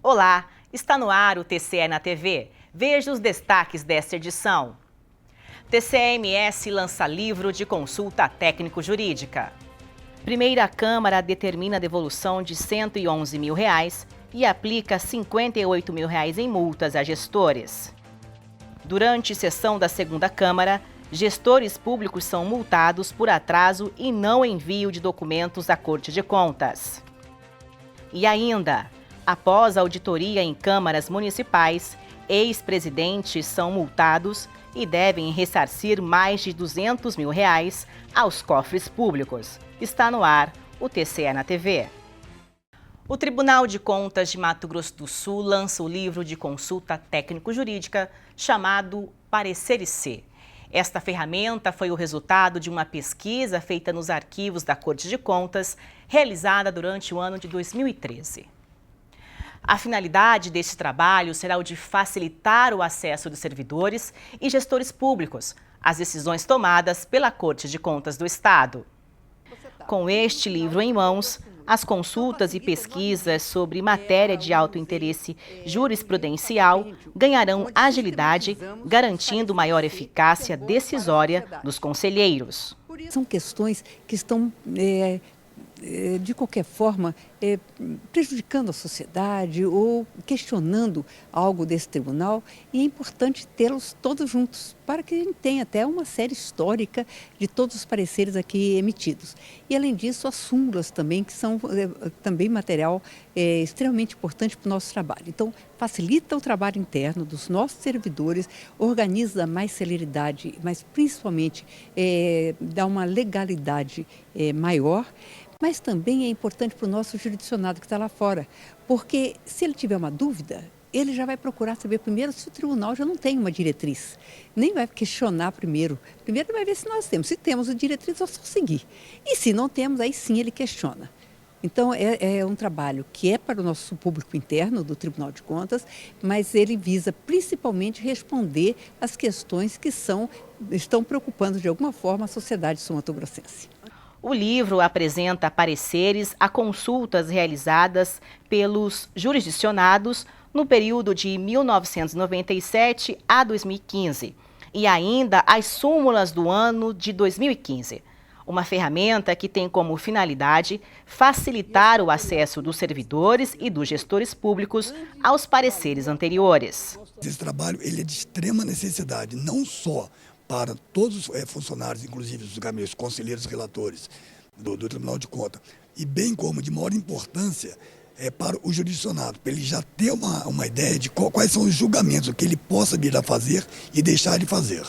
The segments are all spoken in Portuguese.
Olá, está no ar o TCE na TV. Veja os destaques desta edição. TCE-MS lança livro de consulta técnico-jurídica. Primeira Câmara determina a devolução de R$ 111 mil e aplica R$ 58 mil em multas a gestores. Durante sessão da Segunda Câmara, gestores públicos são multados por atraso e não envio de documentos à Corte de Contas. E ainda, após a auditoria em câmaras municipais, ex-presidentes são multados e devem ressarcir mais de R$ 200 mil aos cofres públicos. Está no ar o TCE na TV. O Tribunal de Contas de Mato Grosso do Sul lança o livro de consulta técnico-jurídica chamado Pareceres C. Esta ferramenta foi o resultado de uma pesquisa feita nos arquivos da Corte de Contas, realizada durante o ano de 2013. A finalidade deste trabalho será o de facilitar o acesso dos servidores e gestores públicos às decisões tomadas pela Corte de Contas do Estado. Com este livro em mãos, as consultas e pesquisas sobre matéria de alto interesse jurisprudencial ganharão agilidade, garantindo maior eficácia decisória dos conselheiros. São questões que estão, de qualquer forma, prejudicando a sociedade ou questionando algo desse tribunal, e é importante tê-los todos juntos, para que a gente tenha até uma série histórica de todos os pareceres aqui emitidos. E, além disso, as súmulas também, que são também material extremamente importante para o nosso trabalho. Então, facilita o trabalho interno dos nossos servidores, organiza mais celeridade, mas principalmente dá uma legalidade maior. Mas também é importante para o nosso jurisdicionado que está lá fora, porque se ele tiver uma dúvida, ele já vai procurar saber primeiro se o tribunal já não tem uma diretriz. Nem vai questionar primeiro. Primeiro ele vai ver se nós temos. Se temos a diretriz, é só seguir. E se não temos, aí sim ele questiona. Então é um trabalho que é para o nosso público interno do Tribunal de Contas, mas ele visa principalmente responder às questões que estão preocupando de alguma forma a sociedade sul-mato-grossense. O livro apresenta pareceres a consultas realizadas pelos jurisdicionados no período de 1997 a 2015 e ainda as súmulas do ano de 2015. Uma ferramenta que tem como finalidade facilitar o acesso dos servidores e dos gestores públicos aos pareceres anteriores. Esse trabalho ele é de extrema necessidade, não só para todos os funcionários, inclusive os gabinetes, conselheiros relatores do Tribunal de Contas, e bem como de maior importância para o jurisdicionado, para ele já ter uma ideia de quais são os julgamentos, o que ele possa vir a fazer e deixar de fazer.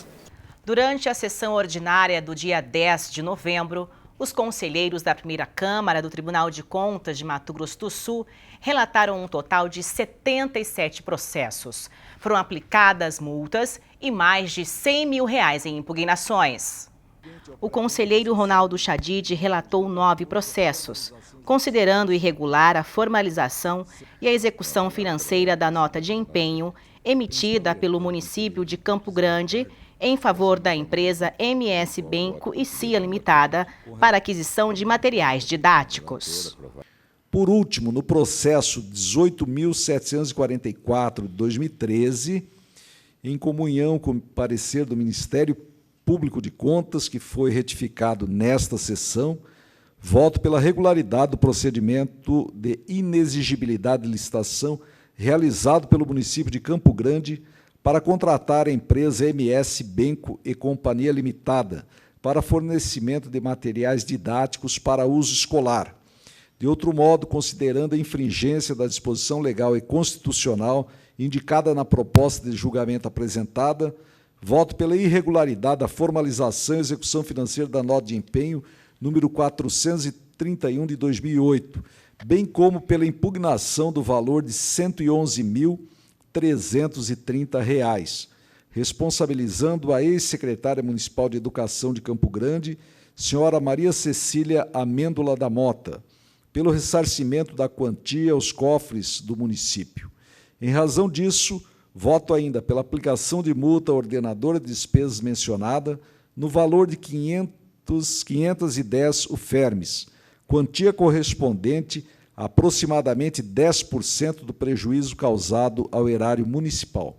Durante a sessão ordinária do dia 10 de novembro, os conselheiros da Primeira Câmara do Tribunal de Contas de Mato Grosso do Sul relataram um total de 77 processos. Foram aplicadas multas e mais de R$ 100 mil em impugnações. O conselheiro Ronaldo Chadid relatou 9 processos, considerando irregular a formalização e a execução financeira da nota de empenho emitida pelo município de Campo Grande em favor da empresa MS Benco e CIA Limitada para aquisição de materiais didáticos. Por último, no processo 18.744 de 2013, em comunhão com o parecer do Ministério Público de Contas, que foi retificado nesta sessão, voto pela regularidade do procedimento de inexigibilidade de licitação realizado pelo município de Campo Grande para contratar a empresa MS Benco e Companhia Limitada para fornecimento de materiais didáticos para uso escolar. De outro modo, considerando a infringência da disposição legal e constitucional indicada na proposta de julgamento apresentada, voto pela irregularidade da formalização e execução financeira da nota de empenho número 431 de 2008, bem como pela impugnação do valor de R$ 111.330, responsabilizando a ex-secretária municipal de Educação de Campo Grande, senhora Maria Cecília Amêndola da Mota, pelo ressarcimento da quantia aos cofres do município. Em razão disso, voto ainda pela aplicação de multa à ordenadora de despesas mencionada no valor de 510 UFERMES, quantia correspondente aproximadamente 10% do prejuízo causado ao erário municipal.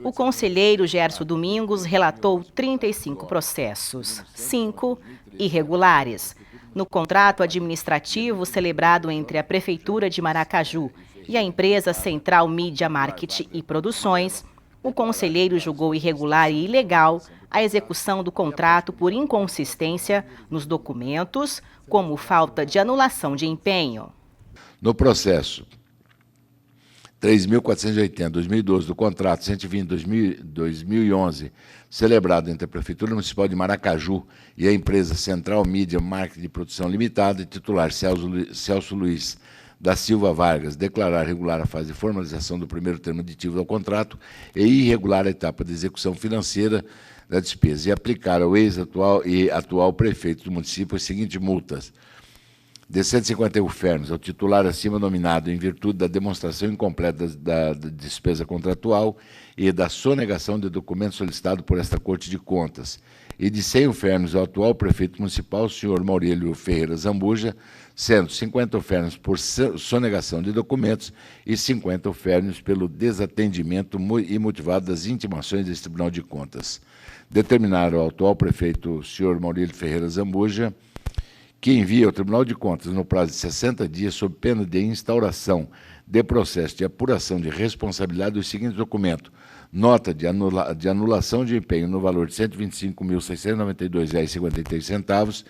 O conselheiro Gerson Domingos relatou 35 processos, 5 irregulares. No contrato administrativo celebrado entre a Prefeitura de Maracaju e a empresa Central Mídia Marketing e Produções, o conselheiro julgou irregular e ilegal a execução do contrato por inconsistência nos documentos, como falta de anulação de empenho. No processo 3.480/2012 do contrato 120/2011, celebrado entre a Prefeitura Municipal de Maracaju e a empresa Central Mídia Marketing e Produção Limitada, titular Celso Luiz da Silva Vargas, declarar regular a fase de formalização do primeiro termo aditivo ao contrato e irregular a etapa de execução financeira da despesa, e aplicar ao ex-atual e atual prefeito do município as seguintes multas: de 151 fernos ao titular acima nominado em virtude da demonstração incompleta da despesa contratual e da sonegação de documentos solicitado por esta Corte de Contas, e de 100 fernos ao atual prefeito municipal, o senhor Maurílio Ferreira Zambuja, sendo 50 fernos por sonegação de documentos e 50 fernos pelo desatendimento imotivado das intimações desse Tribunal de Contas. Determinar ao atual prefeito, o senhor Maurílio Ferreira Zambuja, que envia ao Tribunal de Contas, no prazo de 60 dias, sob pena de instauração de processo de apuração de responsabilidade, os seguintes documentos: nota de anulação de empenho no valor de R$ 125.692,53,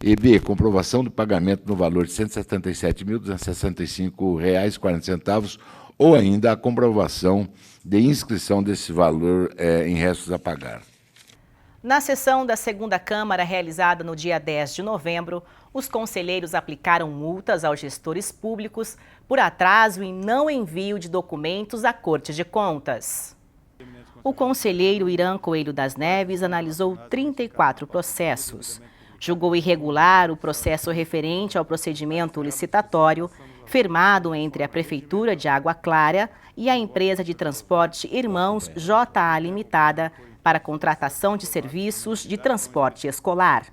e B, comprovação do pagamento no valor de R$ 177.265,40, ou ainda a comprovação de inscrição desse valor em restos a pagar. Na sessão da segunda Câmara, realizada no dia 10 de novembro, os conselheiros aplicaram multas aos gestores públicos por atraso em não envio de documentos à Corte de Contas. O conselheiro Irã Coelho das Neves analisou 34 processos. Julgou irregular o processo referente ao procedimento licitatório firmado entre a Prefeitura de Água Clara e a empresa de transporte Irmãos JA Limitada, para contratação de serviços de transporte escolar.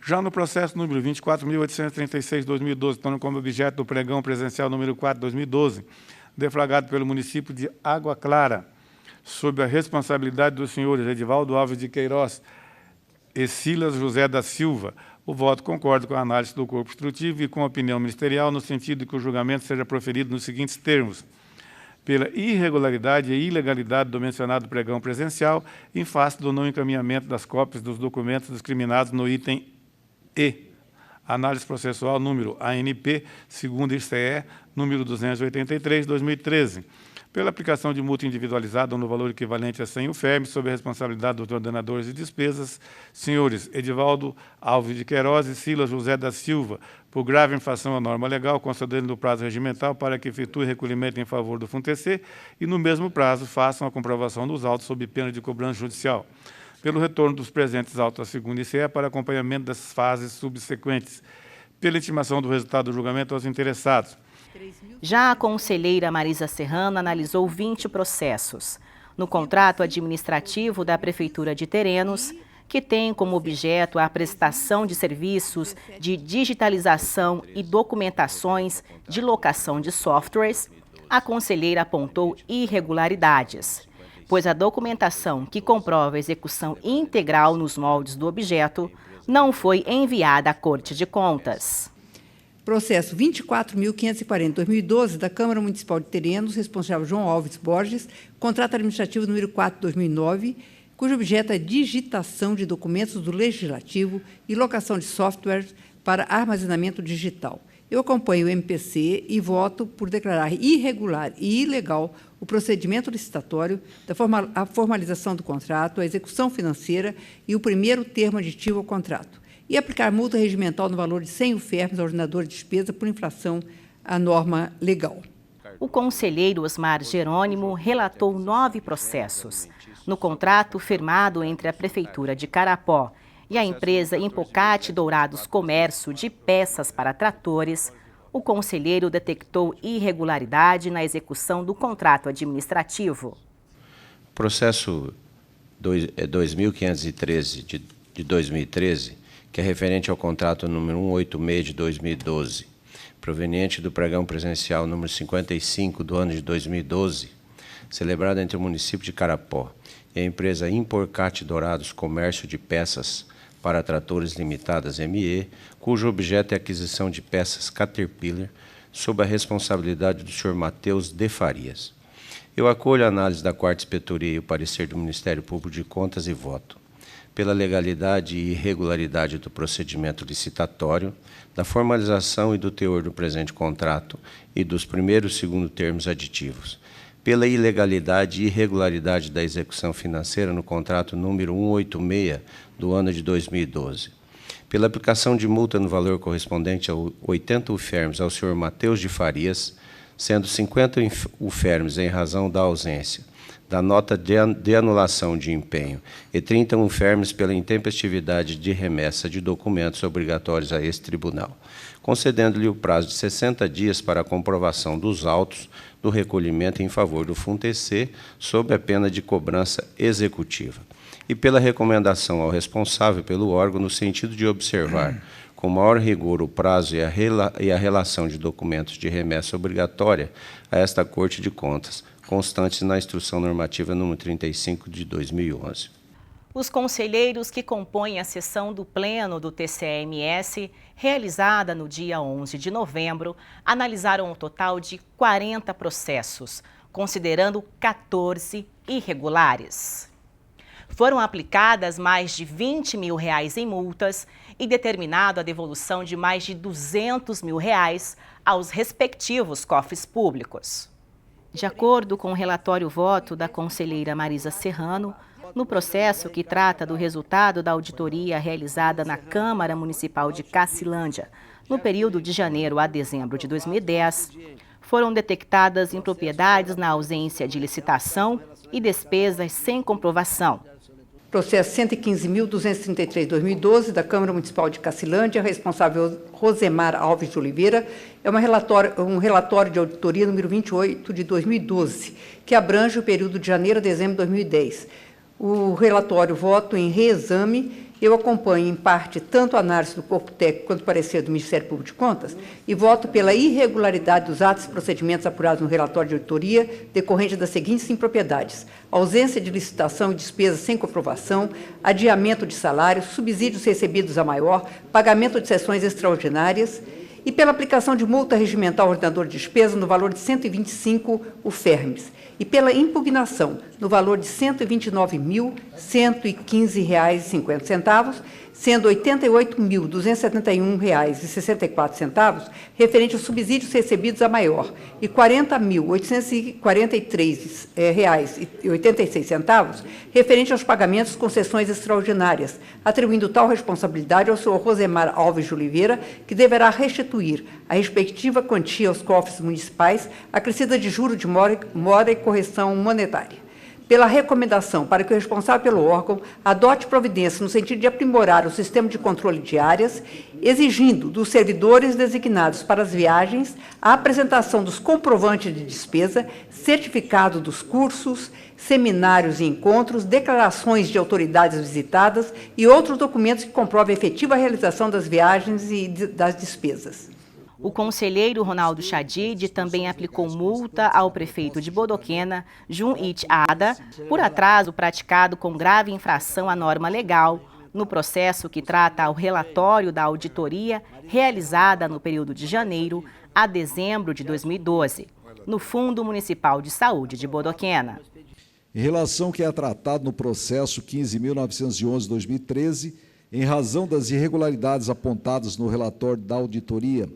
Já no processo número 24.836/2012, tendo como objeto do pregão presencial número 4/2012, deflagrado pelo município de Água Clara, sob a responsabilidade dos senhores Edivaldo Alves de Queiroz e Silas José da Silva, o voto concorda com a análise do corpo instrutivo e com a opinião ministerial, no sentido de que o julgamento seja proferido nos seguintes termos: pela irregularidade e ilegalidade do mencionado pregão presencial, em face do não encaminhamento das cópias dos documentos discriminados no item E. Análise processual número ANP, segundo ICE, número 283/2013. Pela aplicação de multa individualizada no valor equivalente a 100 UFERMs, sob a responsabilidade dos ordenadores de despesas, senhores Edivaldo Alves de Queiroz e Silas José da Silva, por grave infração à norma legal, concedendo o prazo regimental para que efetue recolhimento em favor do FUNTC e, no mesmo prazo, façam a comprovação dos autos sob pena de cobrança judicial. Pelo retorno dos presentes autos à segunda ICE para acompanhamento das fases subsequentes. Pela intimação do resultado do julgamento aos interessados. Já a conselheira Marisa Serrano analisou 20 processos. No contrato administrativo da Prefeitura de Terenos, que tem como objeto a prestação de serviços de digitalização e documentações de locação de softwares, a conselheira apontou irregularidades, pois a documentação que comprova a execução integral nos moldes do objeto não foi enviada à Corte de Contas. Processo 24.540/2012 da Câmara Municipal de Terenos, responsável João Alves Borges, contrato administrativo número 4/2009, cujo objeto é digitação de documentos do Legislativo e locação de softwares para armazenamento digital. Eu acompanho o MPC e voto por declarar irregular e ilegal o procedimento licitatório, a formalização do contrato, a execução financeira e o primeiro termo aditivo ao contrato, e aplicar multa regimental no valor de 100 UFERMs ao ordenador de despesa por infração à norma legal. O conselheiro Osmar Jerônimo relatou 9 processos. No contrato firmado entre a Prefeitura de Carapó e a empresa Impocate Dourados Comércio de Peças para Tratores, o conselheiro detectou irregularidade na execução do contrato administrativo. Processo 2513 de 2013, que é referente ao contrato número 186 de 2012, proveniente do pregão presencial número 55 do ano de 2012, celebrado entre o município de Carapó e a empresa Imporcat Dourados Comércio de Peças para Tratores Limitadas ME, cujo objeto é a aquisição de peças Caterpillar, sob a responsabilidade do Sr. Matheus de Farias. Eu acolho a análise da 4ª Inspetoria e o parecer do Ministério Público de Contas e voto pela legalidade e irregularidade do procedimento licitatório, da formalização e do teor do presente contrato e dos primeiro e segundo termos aditivos, pela ilegalidade e irregularidade da execução financeira no contrato número 186 do ano de 2012, pela aplicação de multa no valor correspondente a 80 UFERMs ao Sr. Matheus de Farias, sendo 50 UFERMs em razão da ausência da nota de anulação de empenho e 30 UFERMs pela intempestividade de remessa de documentos obrigatórios a esse tribunal, concedendo-lhe o prazo de 60 dias para a comprovação dos autos do recolhimento em favor do FUNTC, sob a pena de cobrança executiva, e pela recomendação ao responsável pelo órgão no sentido de observar com maior rigor o prazo e a relação de documentos de remessa obrigatória a esta Corte de Contas, constantes na Instrução Normativa número 35 de 2011. Os conselheiros que compõem a sessão do Pleno do TCE-MS, realizada no dia 11 de novembro, analisaram um total de 40 processos, considerando 14 irregulares. Foram aplicadas mais de R$20 mil em multas e determinado a devolução de mais de R$200 mil aos respectivos cofres públicos. De acordo com o relatório voto da conselheira Marisa Serrano, no processo que trata do resultado da auditoria realizada na Câmara Municipal de Cacilândia, no período de janeiro a dezembro de 2010, foram detectadas impropriedades na ausência de licitação e despesas sem comprovação. Processo 115.233/2012 da Câmara Municipal de Cacilândia, responsável Rosemar Alves de Oliveira, é um relatório de auditoria número 28 de 2012, que abrange o período de janeiro a dezembro de 2010. O relatório voto em reexame. Eu acompanho, em parte, tanto a análise do corpo técnico quanto o parecer do Ministério Público de Contas e voto pela irregularidade dos atos e procedimentos apurados no relatório de auditoria decorrente das seguintes impropriedades: ausência de licitação e despesas sem comprovação, adiamento de salários, subsídios recebidos a maior, pagamento de sessões extraordinárias e pela aplicação de multa regimental ao ordenador de despesa no valor de 125 UFERMs e pela impugnação no valor de R$ 129.115,50, sendo R$ 88.271,64 referente aos subsídios recebidos a maior e R$ 40.843,86 referente aos pagamentos de concessões extraordinárias, atribuindo tal responsabilidade ao senhor Rosemar Alves de Oliveira, que deverá restituir a respectiva quantia aos cofres municipais, acrescida de juro de mora e correção monetária. Pela recomendação para que o responsável pelo órgão adote providência no sentido de aprimorar o sistema de controle de áreas, exigindo dos servidores designados para as viagens a apresentação dos comprovantes de despesa, certificado dos cursos, seminários e encontros, declarações de autoridades visitadas e outros documentos que comprovem a efetiva realização das viagens e das despesas. O conselheiro Ronaldo Chadid também aplicou multa ao prefeito de Bodoquena, Jun It Ada, por atraso praticado com grave infração à norma legal, no processo que trata o relatório da auditoria realizada no período de janeiro a dezembro de 2012, no Fundo Municipal de Saúde de Bodoquena. Em relação ao que é tratado no processo 15.911/2013, em razão das irregularidades apontadas no relatório da auditoria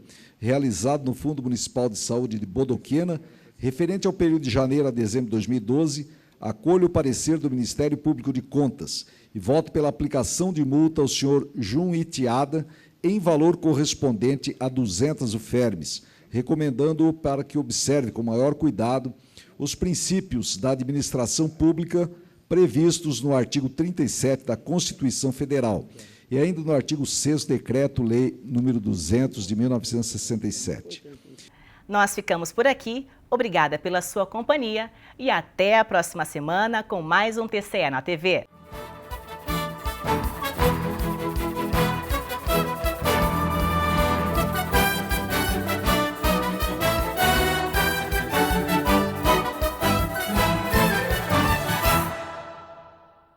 realizado no Fundo Municipal de Saúde de Bodoquena, referente ao período de janeiro a dezembro de 2012, acolho o parecer do Ministério Público de Contas e voto pela aplicação de multa ao senhor Jun Itiada em valor correspondente a 200 UFERMs, recomendando-o para que observe com maior cuidado os princípios da administração pública previstos no artigo 37 da Constituição Federal e ainda no artigo 6º Decreto-Lei número 200 de 1967. Nós ficamos por aqui. Obrigada pela sua companhia e até a próxima semana com mais um TCE na TV.